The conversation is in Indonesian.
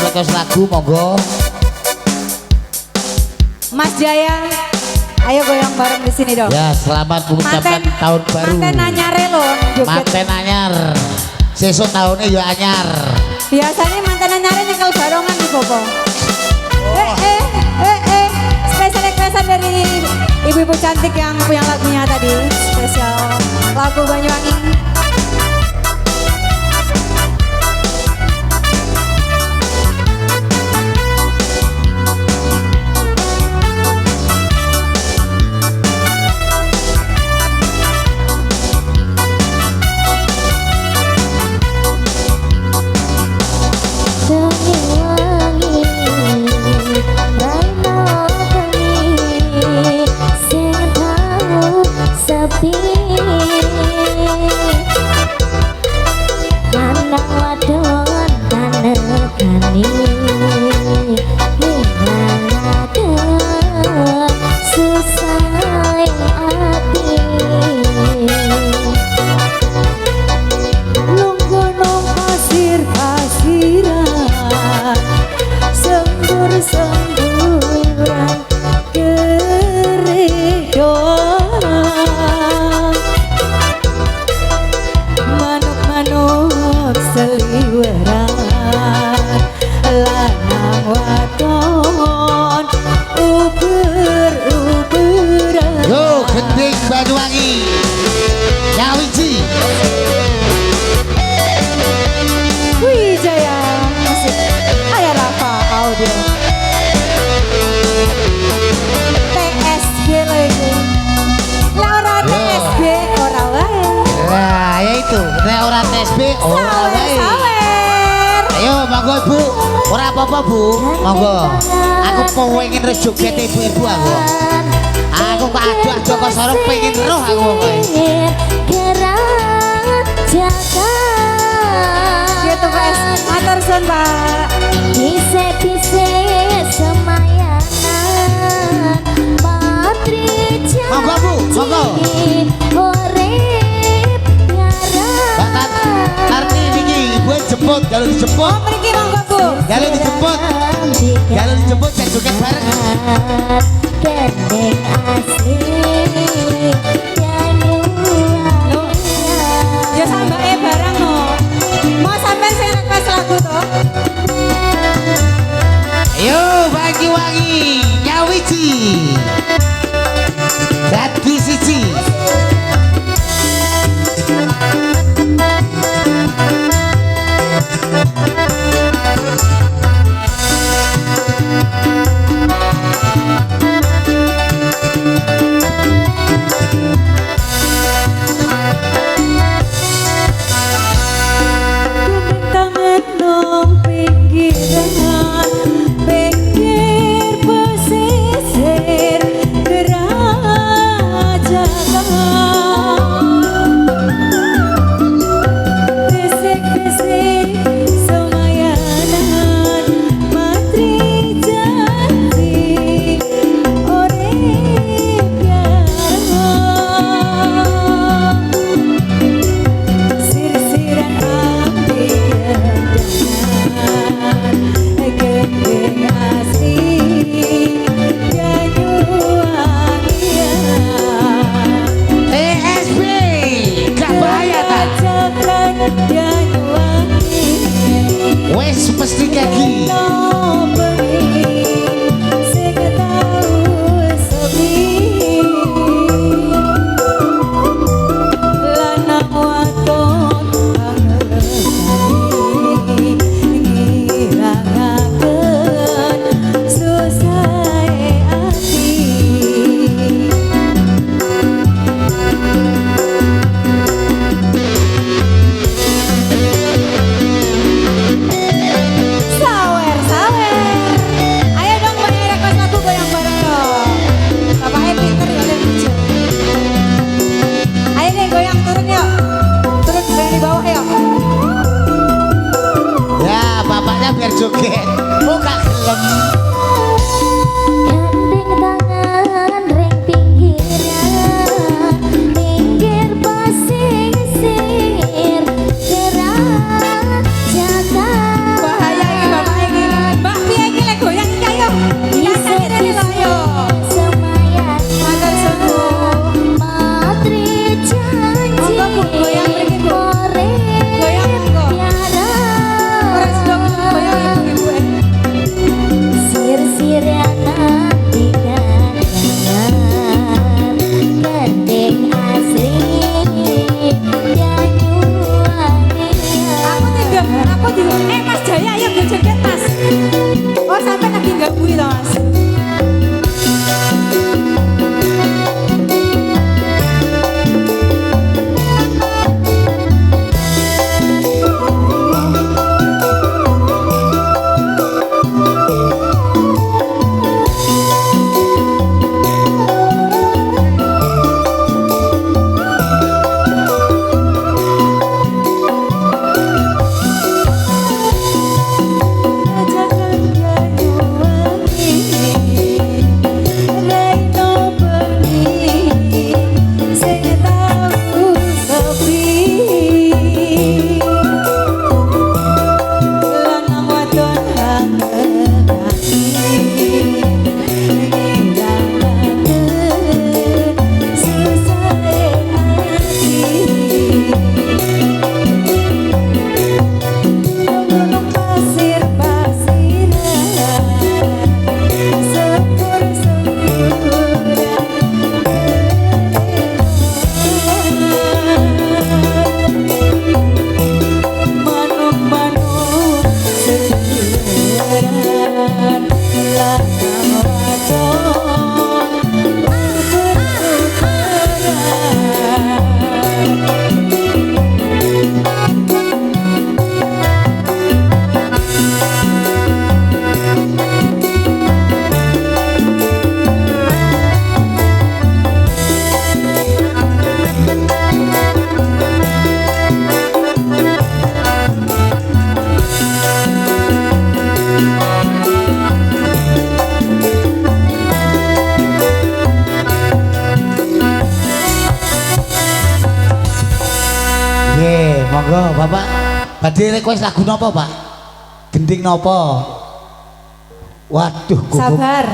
request lagu monggo. Mas Jaya, ayo goyang bareng di sini dong. Ya, selamat mengucapkan tahun baru. Manten anyare loh. Manten anyar. Sesuk tahunnya ya anyar. Biasanya manten anyare nyekel barongan nih Bobo. Spesial requestan dari ibu-ibu cantik yang punya lagunya tadi. Spesial lagu Banyuwangi. Banyuwangi Nyawiji Wijaya Musik Ayah Rafa Audio TSG lagi Laura TSG ora wae. Nah ya itu Laura TSG ora wae. Ayo monggo ibu. Ora apa-apa bu. Monggo. Aku pengen rejoget ibu-ibu aku. Aku kok aduh kok sorong pengen roh aku gitu guys, matur suwun Pak. Bisa semayanan patri monggo bu, monggo urip Mbak Tarni niki ibu jemput, jalur dijemput. Oh mriki monggo Bu. Jalur dijemput. Jalur dijemput saya joget bareng. Gendeng asli ya sampai bareng mau sampai saya request lagu toh. Ayo Banyuwangi Nyawiji dadi siji. Wes mesti kaki. Biar joget, buka gelem. Gandeng tangan ring pinggiran, pinggir pesisir, gerak jaga. Bahaya ini bapak ini. joget mas. Oh sampai lagi ganggu itu mas. Monggo Bapak badhe request lagu napa Pak? Gending napa? Waduh gugup. Sabar.